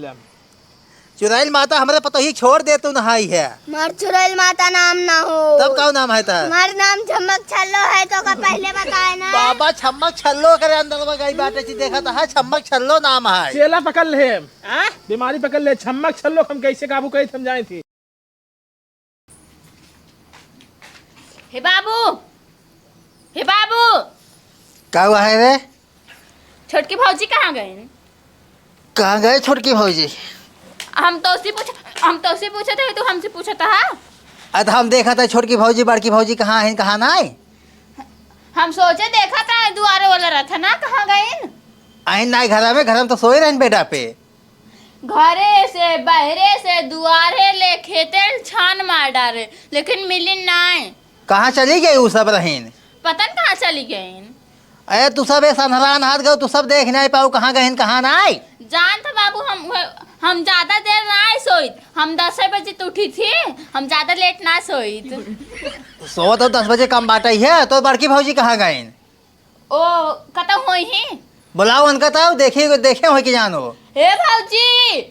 लेम। चुड़ैल माता हमारे पतो ही छोड़ दे तू नहाई है। मार चुड़ैल माता नाम ना हो। तब का नाम है तार? हमार नाम झमक छल्लो है तो का पहले बताए ना। बाबा छम्मक छल्लो करे अंदर में गई बाटे ची देखा था छम्मक छल्लो नाम है। चेला पकड़ ले बीमारी पकड़ ले छम्मक छल्लो हम कैसे काबू करे समझाई थी। हे बाबू, हे बाबू, क्या हुआ है रे? छोटकी भौजी कहाँ गए? कहाँ गए छोटकी भौजी? हम तो उसी पूछे थे, तू हमसे पूछा था। अरे हम देखा था छोटकी भौजी बड़की भौजी कहाँ है कहाँ ना है। हम सोचे देखा था दुआरे वाला रहा ना, कहाँ गए? आइन ना घर में तो सोए रहे बेटा पे। घरे से बहरे से दुआरे ले खेते छान मार डाले लेकिन मिली नाय। कहाँ चली गई वो सब रहीन? पता न कहाँ चली गई। अरे तू सब ऐसा नहरान हाथ गए तू सब देख नहीं पाऊ कहाँ गए कहाँ ना आए। जान था बाबू, हम ज्यादा देर ना सोईत। हम 10 बजे तो उठी थी, हम ज्यादा लेट ना सोईत। सो तो 10 बजे कम बाटा ही है तो बड़की भौजी कहाँ गए? ओ कतौ होई ही। बुलाओ उनका तो देखे हो कि जानो। हे भौजी,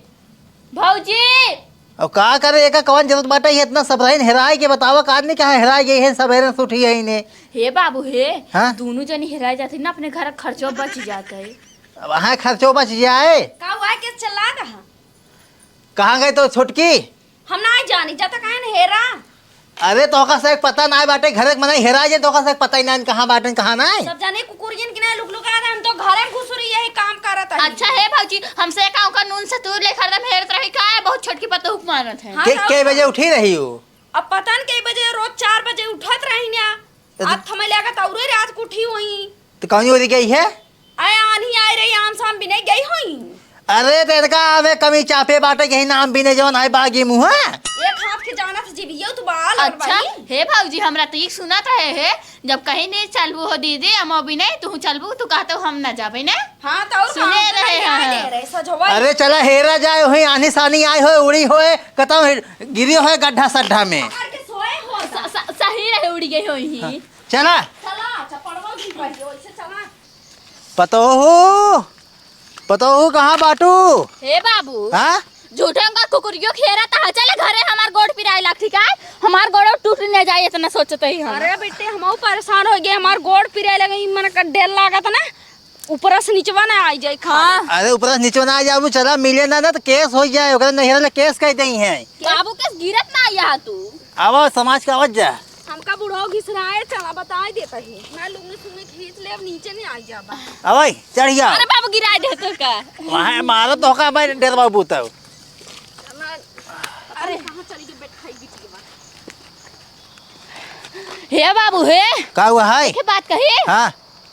भौजी अब का करे एक कौन जरूरत बाटा है इतना सब रहीन हेराए के बतावा का आदमी कहाँ हेराए गई है सब हेरन उठी है इन्हें। हे बाबू हे हाँ? दोनों जनी हेराई जाती ना, अपने घर खर्चो बच जाता है। वहाँ खर्चो बच जाए। का हुआ के चला कहाँ गए तो छुटकी? हम ना जानी जाता कहाँ हेरा। अरे तोका से पता ना बाटे घर में नहीं हेरा जाए तोका से पता ही ना कहाँ बाटे कहाँ ना है। सब जाने कुकुरियन की ना लुक हम तो घरे में घुस रही यही काम करत है। अच्छा है भौजी, हमसे गाँव का नून से तू लेकर दम हेरत रही का है, बहुत छोटकी पतो हुक मारत है। हाँ, के बजे उठी रही हो? अब पता न कई बजे रोज 4 बजे उठत रही ना। आज थमे लगा तौरे रात को उठी हुई। तो कौन हो गई है? आए आनी आए रही आम शाम भी नहीं गई हुई। अरे तेरका आवे कमी चापे बाटे यही नाम भी नहीं जवन है बागी मुँह। एक हाथ के जाना था जीवियो तो बाल। अच्छा हे भौजी, हमरा तो ये सुना था है जब कहीं नहीं चलबू हो दीदी हम भी नहीं तू चलबू तू कहते हो हम ना जाबे ना। हाँ तो सुने रहे हैं सजवा। अरे चला हेरा जाए हुई आनी सानी आए हो उड़ी होए कतौ गिरी हो गड्ढा सड्ढा में। करके सोए हो सही रहे उड़ी गई होई ही। चला चला चपड़वा की पड़ियो ऐसे चला। पतो हो कहाँ बाटू? हे बाबू हाँ झूठे का कुकुरियो खेरा था चले घरे हमार गोड़ पिराई लाग ठीक है, हमार गोड़ टूट न जाए इतना सोचते ही हम। अरे बेटे हम परेशान हो गए, हमार गोड़ पिराए लगे मन का डेल लागत ना, ऊपर से नीचवा ना आ जाए। हाँ अरे ऊपर से नीचे ना आ जाओ चला मिले ना तो केस हो जाए ओकरा नहिरा केस कह दई है। बाबू के गिरत ना आया तू। आवाज समाज का आवाज जा। हमका बुढ़ाओ घिसराए चला बताई देता है मैं लुंगी सुंगी खींच ले अब नीचे नहीं आ जाबा। अवई चढ़ जा। अरे बाबू गिरा दे तो का वहां मारो तो का मैं डेर बाबू तो। अरे कहां चली गई बेट खाई बिटी के बाद। हे बाबू हे का हुआ है? के बात कही। हां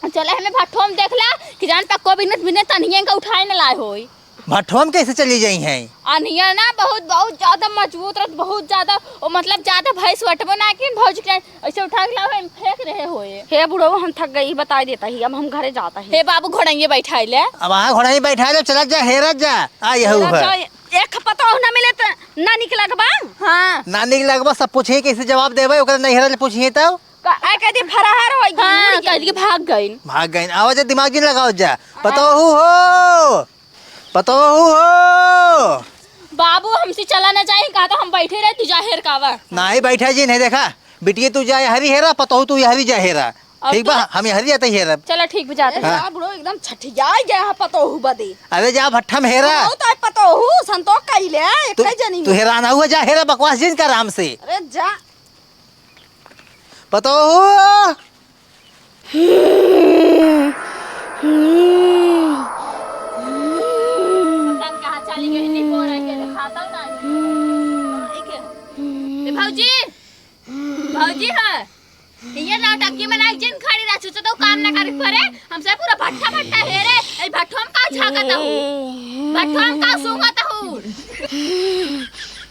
चले हमें भट्ठों में देखला कि जान पक्को बिनत बिने तनिया का उठाए न लाए होई। भट्ठोम कैसे चली जाई है? अनिया ना बहुत ज्यादा मजबूत रहत, बहुत ज्यादा और मतलब ज्यादा भैंस वटबो ना कि भौज के ऐसे उठा के लावे फेंक रहे होए। हे बुढ़ो हम थक गई बताई देता ही अब हम घरे जाता है। हे बाबू घोड़ाइए बैठाई ले। अब वहां घोड़ा ही बैठा ले चला जा हेरा जा आ यहू है। एक पता ना मिले तो ना निकला के बा। हां नानी के लगवा सब पूछे कैसे जवाब देबे ओकरा नहिरा ले पूछिए तो आ कदी फरार होई गई। हां कह के भाग गई। भाग गई आवाज दिमाग नहीं लगाओ जा। पतो हो बाबू हमसे चला ना जाए कहा तो हम बैठे रहे तू जाहिर कावा नहीं बैठा जी नहीं देखा बिटिया तू जा हरी हेरा पतो तू हरी जा हेरा ठीक बा हम हरी जाते हेरा। चलो ठीक बजाते हैं। हां बुढ़ो एकदम छठिया गया पतो हु बदे। अरे जा भट्ठा में हेरा तो पतो हु संतोष कइले एक जनी तू हेरा ना हुआ जा हेरा बकवास जिन का आराम से। अरे जा पतो हो कहां चली गई नहीं बोल रही है खाता ना भौजी भौजी है ये ना टक्की में लाइक जिन खड़ी रह चुतो तो काम ना करे परे हमसे पूरा भट्ठा भट्ठा है रे ए भट्ठों में का झाकता हूं भट्ठों में का सूंघता हूं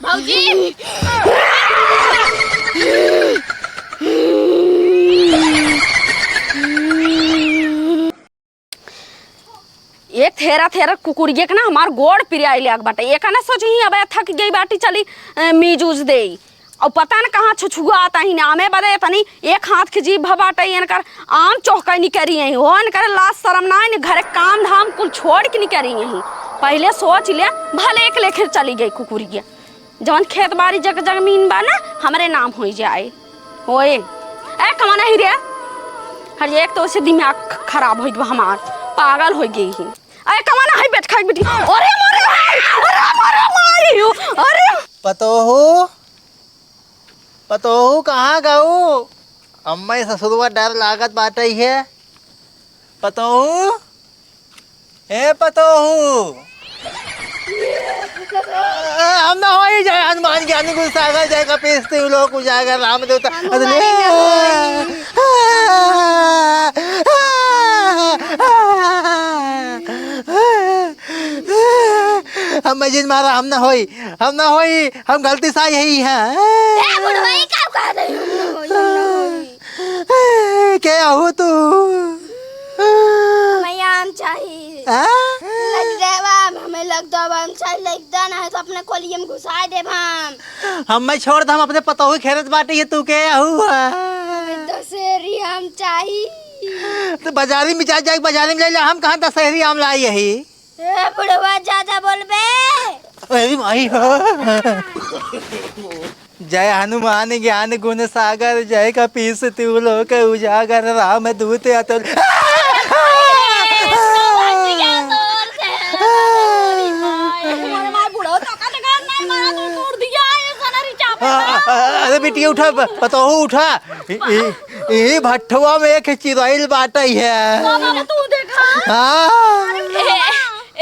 भौजी। एक थेरा कुकुरिये के ना हमार गोड़ पिराई ले बाटे एक ना सोची अब थक गई बाटी चली मीज उज दे और पता न कहाँ छुछुआ आता ही नामे बदे तनी एक हाथ के जीभ भबाटई इनकर आम चौका नहीं करी है हो इनकर लाज शर्म ना इन घर काम धाम कुल छोड़ के नहीं करी है। पहले सोच ले भले एक लेखर चली गई कुकुरिया जवन खेत बाड़ी जग जमीन बा ना हमारे नाम हो जाए होए ए कमाना ही रे हर एक तो से दिमाग खराब हो गया हमार पागल हो गई ही ए कमाना है बैठ खाई बेटी अरे मोरे अरे मोरे मारी अरे पतोहू कहाँ गऊ? अम्मा ससुरवा डर लागत बाटई है। पतोहू ए पतोहू हम ना हो जाए हनुमान ज्ञानी गुरु सागर जय कपीस लोग उजागर राम देवता हम मजिद मारा हम ना होई हम गलती से यही है क्या हो तू आम चाहिए हमें लगता आम चाहिए लगता ना है तो अपने कोलियम घुसा दे हम मैं छोड़ हम अपने पतोहू खेरत बाटे तू क्या हुआ दशहरी आम चाहिए तो बाजारी में जाए बाजारी में ले हम कहाँ दशहरी आम लाई यही बुढ़वा ज्यादा बोलबे अरे माई हो जय हनुमान ज्ञान गुण सागर जय कपीस तिहु लोक उजागर राम दूत अतुल अरे बेटी उठा पतोहू उठा ये भट्ठुआ में एक चिरैल बाटई है तू देखा हाँ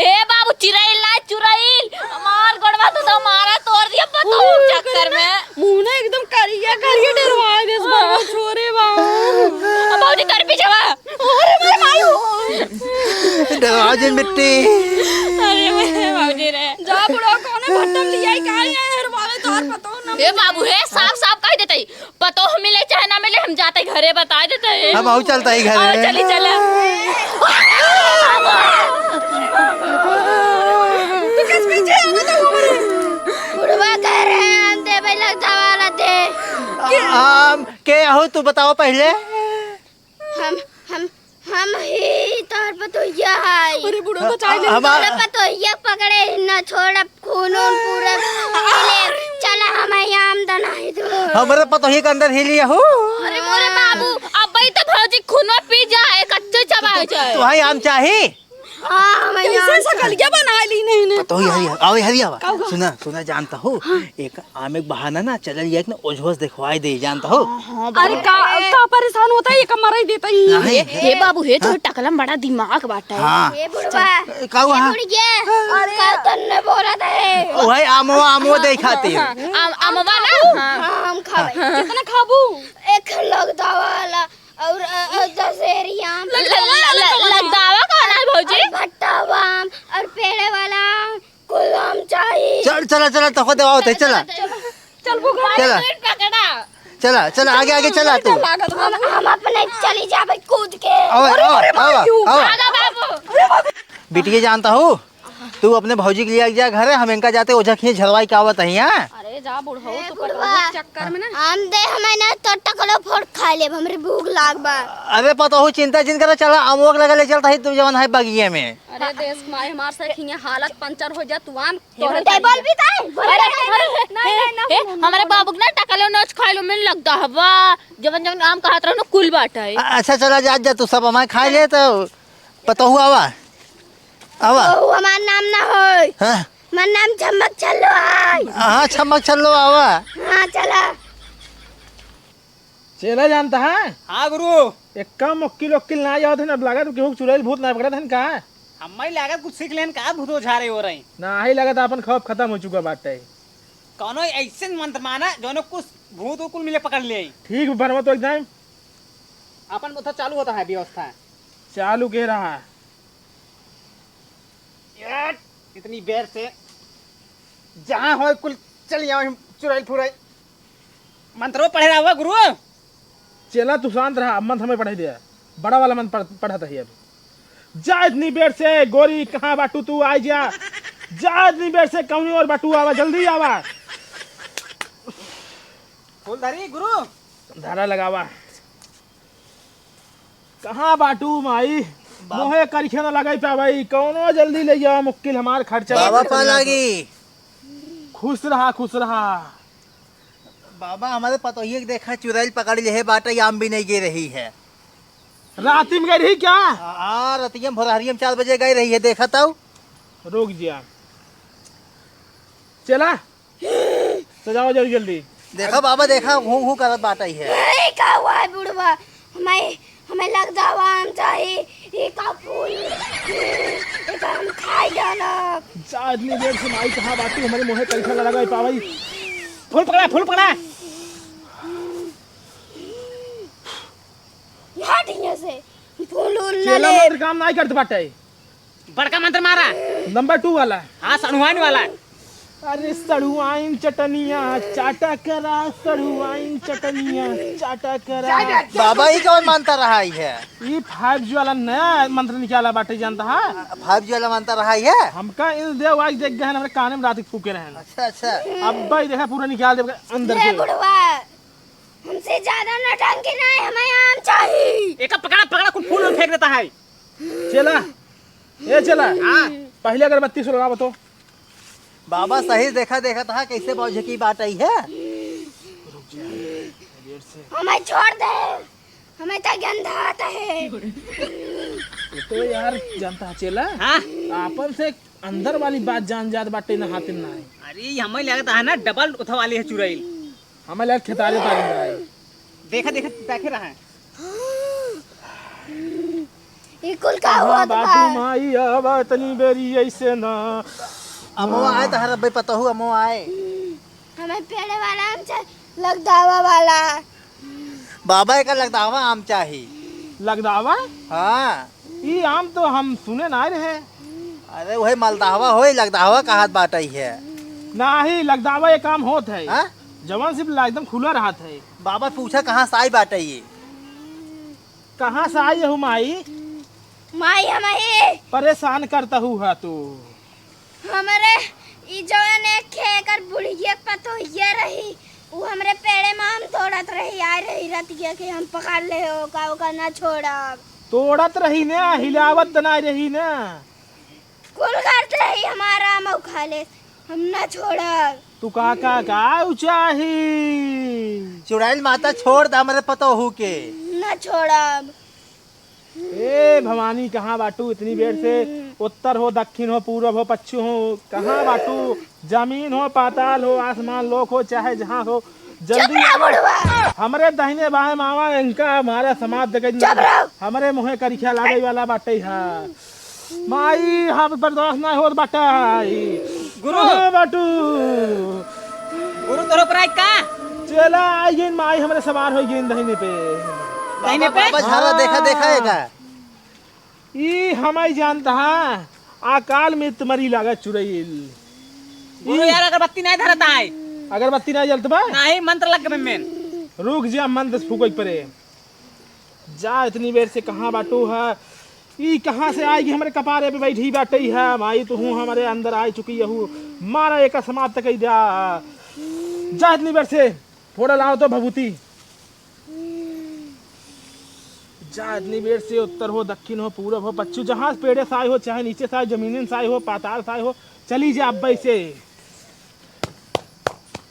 ए बाबू चिरैल ना चुरैल हमार गोड़वा तो मारा तोड़ दिया पतो चक्कर में मुंह ना एकदम करिया डरवा दे इस बाबू छोरे बाबू अब बाबूजी कर पीछे वा अरे मेरे मायू डरवा जे मिट्टी अरे मेरे बाबूजी रे जा बुढ़ा कोने भट्टम लिया का है हर वाले तोर पतो ना ए बाबू है साफ कह देते पतो मिले चाहे ना मिले हम जाते घरे बता देते हम आउ चलता ही घर चली चला बुढ़वा कह रहे हैं हम देवे लगता वाला दे के हो तू बताओ पहले हम ही तोर पतोहिया है अरे बुढ़ा तो चाय ले हमारा पतोहिया पकड़े न छोड़ खून पूरा चला हमें आम दनाई दो हमारे पतोही के अंदर हिली हो अरे मोरे बाबू अब भाई तो भौजी खूनो पी जाए कच्चे चबा जाए तो हम चाहे कैसे सकलिया बना ली नहीं तो हरी आवा सुना जानता हो एक आम एक बहाना ना चल एक ना ओझोस दिखवाई दे जानता हो अरे का परेशान होता है ये कमरा ही देता ही हे बाबू हे तो टकलम बड़ा दिमाग बाटा है हाँ ये बुढ़वा का हुआ अरे का तन्ने बोला था वही आमो दे खाते अमवा ना हम खावे कितना खाबू एक लगदा वाला और दशहरी आम लगदावा खाना है भौजी भट्टा आम और पेड़े वाला आम कुल आम चाहिए चला तो खुद आओ चला चल बुगा चला आगे चला तू हम अपने चली जावे कूद के आगा बाबू बिटिया जानता हो तू अपने भौजी के लिए जा घर है हम इनका जाते ओझा खिए झलवाई का आवत है यहाँ अरे जा बुढ़ा तो बुढ़वा चक्कर में ना आम दे हमें ना तो टकलो फोड़ खा ले हमरे भूख लाग बा अरे पता हो चिंता जिन कर चला अमोक लगा ले चलता है तू जवन है बगिए में अरे देश माय हमार से खिया हालत पंचर हो जा तू आम टेबल भी था नहीं हमारे बाबू ना टकलो नच खाइलो में लगदा हवा जवन आम कहत रहनो कुल बाटा है अच्छा चला जा तू सब हमारे खा ले तो पता हुआ आवा हमार नाम ना होय हाँ हमार नाम चमक चलो है हाँ छमक चलो आवा हाँ चला चेला जानता है हाँ गुरु एक कम वकील ना जाओ थे ना लगा तो केहू चुड़ैल भूत ना पकड़ा था का हमारी लागत कुछ सीख लेन का भूतो झारे हो रही ना ही लगा था अपन खौफ खत्म हो चुका बात है कौनो ऐसे मंत्र माना जोनो कुछ भूत उकुल मिले पकड़ ले ठीक बरवा तो एकदम अपन उधर चालू होता है व्यवस्था चालू कह रहा है यार इतनी बेर से जहाँ हो कुल चल जाओ चुराई फुराई मंत्रो पढ़े रहा हुआ गुरु चेला तू शांत रहा अब मंत्र हमें पढ़ाई दिया बड़ा वाला मंत्र पढ़ाता है अभी जा इतनी बेर से गोरी कहाँ बाटू तू आ जा इतनी बेर से कौनी और बाटू आवा जल्दी आवा फूलधारी गुरु धारा लगावा। कहाँ बाटू माई मोहे करिखे न लगाई पावई, कौनो जल्दी ले जाओ मुक्किल हमार खर्चा। बाबा पा लागी। खुश रहा खुश रहा। बाबा हमारे पतोहिए के देखा चुड़ैल पकड़ ले है बाटा आम भी नहीं गे रही है। राती में गई रही क्या? रतिया भोरहरियम 4 बजे गई रही है देखा तब। रुक जिया चला सजाओ जल्दी जल्दी। देखा बाबा देखा हूँ करत बाटा ही है। अरे का हुआ है बुढ़वा, हमें लगता हुआ आम चाहिए। ये का फूल ये का हम खाई जाना। जा इतनी देर से माई कहाँ बाटू हमारे मोहे करिखे न लगाई पावई। फूल पकड़ा फूल पकड़ा। हट यहाँ से फूल उल न चला ले। मंत्र काम नहीं करते बाटे। बड़का मंत्र मारा। नंबर 2 वाला। हाँ सणुहान वाला। अरे सड़ुआइन चटनिया चाटा करा, सड़ुआइन चटनिया चाटा करा। बाबा ही कौन मानता रहा ही है? ये 5G वाला नया मंत्र निकाला बाटे जानता है। 5G वाला मानता रहा ही है। हमका इन देव आज देख गए हमारे काने में रात फूके रहे। अच्छा अच्छा। अब भाई देखा पूरा निकाल दे अंदर अरे से। बुढ़वा हमसे ज्यादा नटंकी नहीं, हमें आम चाहिए। एक पकड़ा पकड़ा कुछ फूल फेंक देता है। चला ये चला। हाँ पहले अगरबत्ती से लगा तो। बाबा सही देखा देखा था कैसे पौधे की बात आई है। हमें छोड़ दे, हमें तो गंधा आता है। ये तो यार जानता है चला। हाँ आपन से अंदर वाली बात जान जात बाटे ना हाथ में ना है। अरे हमें लगता है ना डबल उठा वाली है चुड़ैल। हमें लग खेतारे तारे में आए। देखा देखा देखे रहा है। ये कुल का हुआ बाटू माई अब इतनी बेरी ऐसे ना। अमो आए तो हर भाई पता हूँ अमो आए। हमें पेड़े वाला आम चाहिए, लगदावा वाला। बाबा का लगता हुआ आम चाहिए। लगदावा हाँ ये आम तो हम सुने ना रहे। अरे वही मालदाहवा हो लगदाहवा का हाथ बाटा ही है। ना ही लगदावा ये काम होत है। हाँ? जवान सिर्फ एकदम खुला रहा है। बाबा पूछा कहाँ से आई बाटा ये? कहाँ से आई हूँ माई? माई हमें परेशान करता हूँ तू। हमारे ई जवान एक खेकर बुढ़िया पतो ये रही, वो हमरे पेड़े में आम तोड़त रही, आए रही रतिया के हम पकड़ ले हो का ना छोड़ा। तोड़त रही ना, हिलावत ना रही ना। कुल करत रही हमारा आम खा ले, हम ना छोड़ा। तू का चाही? चुड़ैल माता छोड़ दा हमारे पता हूँ के। ना छोड़ा। ए भवानी कहाँ बाटू इतनी देर से? उत्तर हो दक्षिण हो पूर्व हो पश्चिम हो, कहाँ बाटू? जमीन हो पाताल हो आसमान लोक हो चाहे जहाँ हो, जल्दी हमारे दाहिने बाएं मावा इनका हमारा समाज देखे। हमारे मुहे करिखा लागे वाला बाटे है माई। हम बर्दाश्त ना हो बाटा गुरु बाटू। गुरु तोरो पर आई का चला आई माई हमारे सवार हो गई दाहिने पे। दाहिने पे बाबा झारा देखा देखा है का? ई हमारी जानता है अकाल में तुम्हारी लागत चुड़ैल। गुरु यार अगरबत्ती नहीं धरता है। अगरबत्ती नहीं जलत बा? नहीं मंत्र लग गए में। रुक जा मंद फूकोई परे। जा इतनी देर से कहाँ बाटू है? ई कहाँ से आएगी हमारे कपारे पे बैठी बाटी है माई। तू हूँ हमारे अंदर आ चुकी हूँ, मारा एक समाप्त कर दिया। जा इतनी देर से थोड़ा लाओ तो भभूति। जा इतनी देर से उत्तर हो दक्षिण हो पूरब हो पश्चिम, जहाँ पेड़े साए हो चाहे नीचे साए, जमीन साए हो पाताल साए हो, चली जा अब से।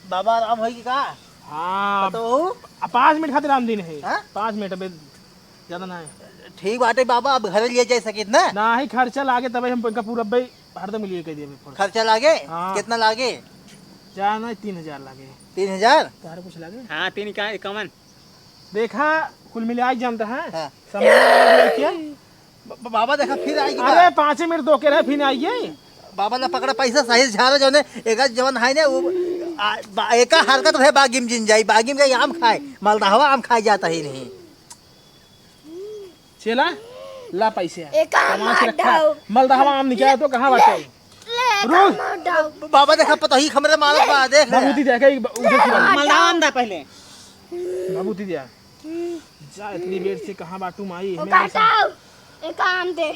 बाबा आराम होगी का? हाँ तो 5 मिनट खातिर आम दिन है। हाँ? 5 मिनट अबे ज्यादा ना है। ठीक बाटे बाबा अब घर ले जा सकित ना? ना ही खर्चा लागे तब हम इनका पूरा भाई हरदम लिए कह दिए। खर्चा लागे? हाँ। कितना लागे? जाना 3000 लागे। 3000? तारे कुछ लागे? हाँ 3 का 51। देखा कुल मिला जानता है हाँ। सामान क्या? बाबा देखा फिर आएगी। अरे 5 मिनट दो के रहे फिर आइए। बाबा ने पकड़ा पैसा सही झारा जो ने एक जवन है ने वो एक हरकत है बागिम जिन जाई बागिम का आम खाए मालदाहवा आम खाए जाता ही नहीं। चला ला पैसे एक आम सामान से रखा। हटाओ। मलदहवा आम निकाला तो कहाँ बाटे? ले बाबा देखा पता ही खमरे मालक बा देख भभूति देखा उधर की बात। मलदावा आम दा पहले। भभूति दिया। जा इतनी देर से कहाँ बाटू माई? ओ काटाओ, एक आम दे,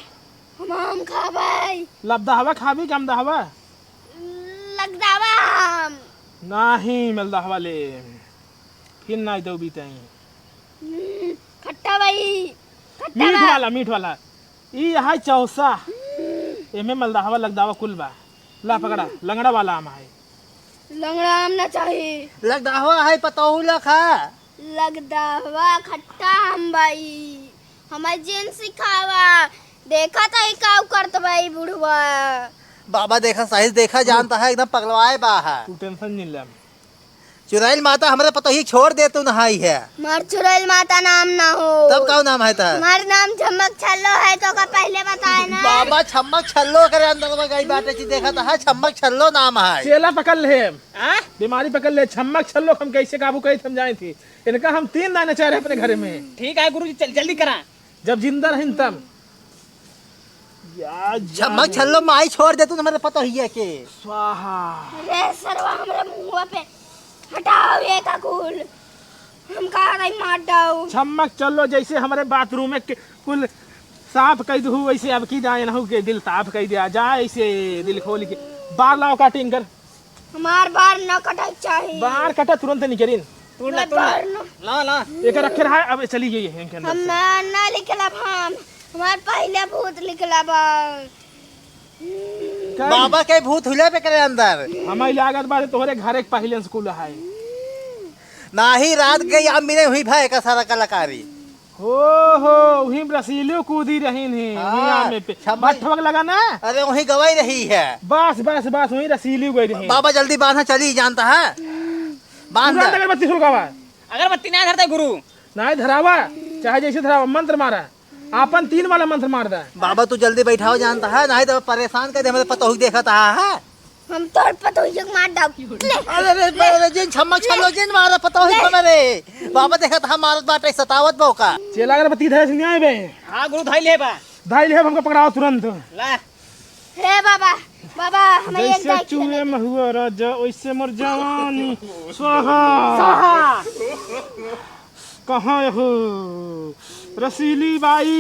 हम आम खाबै। लबदहवा खाबी कम दहवा? लगदावा आम। नहीं मलदहवा ले। फिर ना दो बीते खट्टा भाई खट्टा मीठ बा। वाला मीठ वाला ई यहाँ चौसा एमे मलदाहवा लगदावा कुल बा ला पकड़ा लंगड़ा वाला आम है लंगड़ा आम ना चाहिए। लगदाहवा है पतोहू लखा। लगदा हुआ खट्टा हम भाई हमारे जेन सिखावा देखा था ही काव करत भाई बुढ़वा। बाबा देखा साहिल देखा जानता है एकदम पगलवाए बा है। तू टेंशन नहीं ले चुड़ैल माता हमरे पतोही छोड़ दे तू नहाई है। मार चुड़ैल माता नाम ना हो। तब का नाम है था? हमारा नाम झमक छल्लो है तो का पहले बताए ना। बाबा छम्मक छल्लो करे अंदर में गई बाटे चीज देखा था है छम्मक छल्लो नाम है। चेला पकड़ ले हाँ? बीमारी पकड़ ले छम्मक छल्लो हम कैसे काबू कहीं समझाए थी इनका हम 3 दाने चाह रहे अपने घर में। ठीक है गुरुजी जल्दी करा। जब जिंदा रही तब या छम्मक छल्लो माई छोड़ दे तू हमारे पतोही है के। स्वाहा अरे सरवा हमारे मुंह पे हटाओ ये का कुल हम कहा नहीं मार दो। छम्मक चलो जैसे हमारे बाथरूम में कुल साफ कर दू वैसे अब की जाए नहू के दिल साफ कर दिया जाए ऐसे दिल खोल के बार लाओ काटिंग कर हमार बार न कटाई चाहिए। बाहर कटा तुरंत नहीं करीन तू ला मैं तू ला बार न ला ला एक रखे रहा अब चली गई है इनके अंदर हम से। ना लिखला हम हमार पहले भूत लिखला बा। कर। बाबा के भूत हुले पे करे अंदर। हमारी लागत बात तोहरे घर एक पहले स्कूल है नाही रात गई अम्मी ने हुई भाई का सारा कलाकारी। हो वही रसीलियो कूदी रही नहीं हाँ, मियाँ में पे छब्बा- ठबक लगा ना अरे वही गवाई रही है। बस बस बस वही रसीली गई रही बाबा जल्दी बांधना चली जानता है बांध तुरंत दे। अगरबत्ती सुलगावा अगरबत्ती ना धरता गुरु। नहीं धरावा चाहे जैसे धरावा मंत्र मारा आपन 3 वाला मंत्र मार दे बाबा तू जल्दी बैठाओ जानता है नहीं तो परेशान कर दे हमारे पतोही देखा था है। हम तोड़ पतोहिया के मार दो। ले अरे जिन छम्मक छल्लो जिन मारा पतोही हमारे बाबा देखा था मारत बाटे सतावत बौका। चेला अगरबत्ती धरे नहीं आए बे हाँ गुरु धाई ले बा। धाई ले हमको पकड़ाओ तुरंत ला हे बाबा बाबा हमें एक जैसे गाय चूहे में हुआ राजा वैसे मोर जवानी स्वाहा हाँ। कहाँ हो रसीली बाई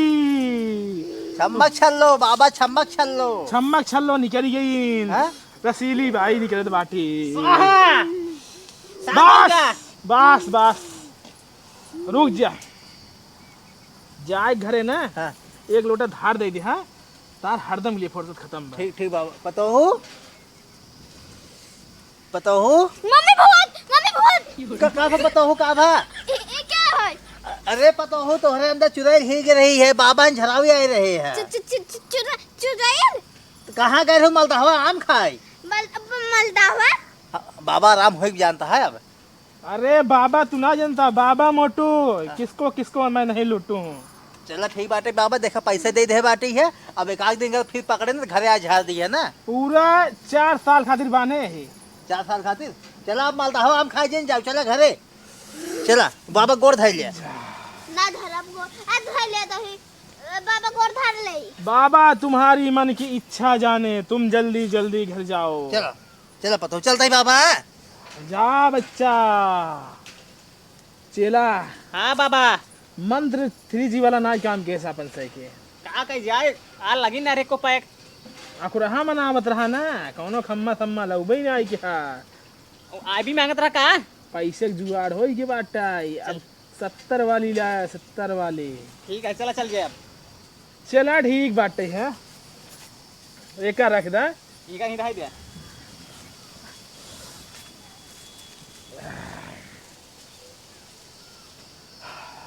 छम्मक छल्लो बाबा छम्मक छल्लो। छम्मक छल्लो निकल गई हाँ? रसीली बाई निकलत बाटी हाँ। बस बस बस रुक जा जाए घरे ना हाँ। एक लोटा धार दे दी हाँ तार हरदम लिए फुर्सत खत्म बा। ठीक ठीक बाबा पतोहू पतोहू मम्मी भूत का पतोहू का भा। ये क्या है? अरे पतोहू तोहरे अंदर चुड़ैल हिल रही है बाबा झरावी आए रहे हैं। चुड़ैल कहाँ गए हो मलदहवा आम खाई। मलदावा बाबा आराम हो जानता है अब। अरे बाबा तू ना जानता बाबा मोटू किसको किसको मैं नहीं लूटू हूँ चलो ठीक बाटे बाबा देखा पैसे दे दे बाटी है अब एक आध दिन का फिर पकड़े ना घरे आ झाड़ दी है ना। पूरा 4 साल खातिर बांधे ही 4 साल खातिर चला अब मलदहवा आम खाई जाओ चला घरे चला बाबा गोड़ धर लिया। ना धरब गो आ धर ले दही बाबा गोर धर ले। बाबा तुम्हारी मन की इच्छा जाने तुम जल्दी जल्दी घर जाओ चलो चलो पतो चलता ही बाबा। जा बच्चा चेला हाँ बाबा मंत्र 3G वाला ना काम कैसा अपन सही के का कह जाए आ लगी ना रे को पैक। अकुरहा मनावत रहा ना कौनो खम्मा सम्मा लउबई ना आई क्या आ भी मांगत रहा का। पैसे के जुगाड़ होई के बाटा अब 70 वाली ला 70 वाली ठीक है चला चल जाए अब। चला ठीक बाटे है एका रख दा ठीक है नहीं रह दिया।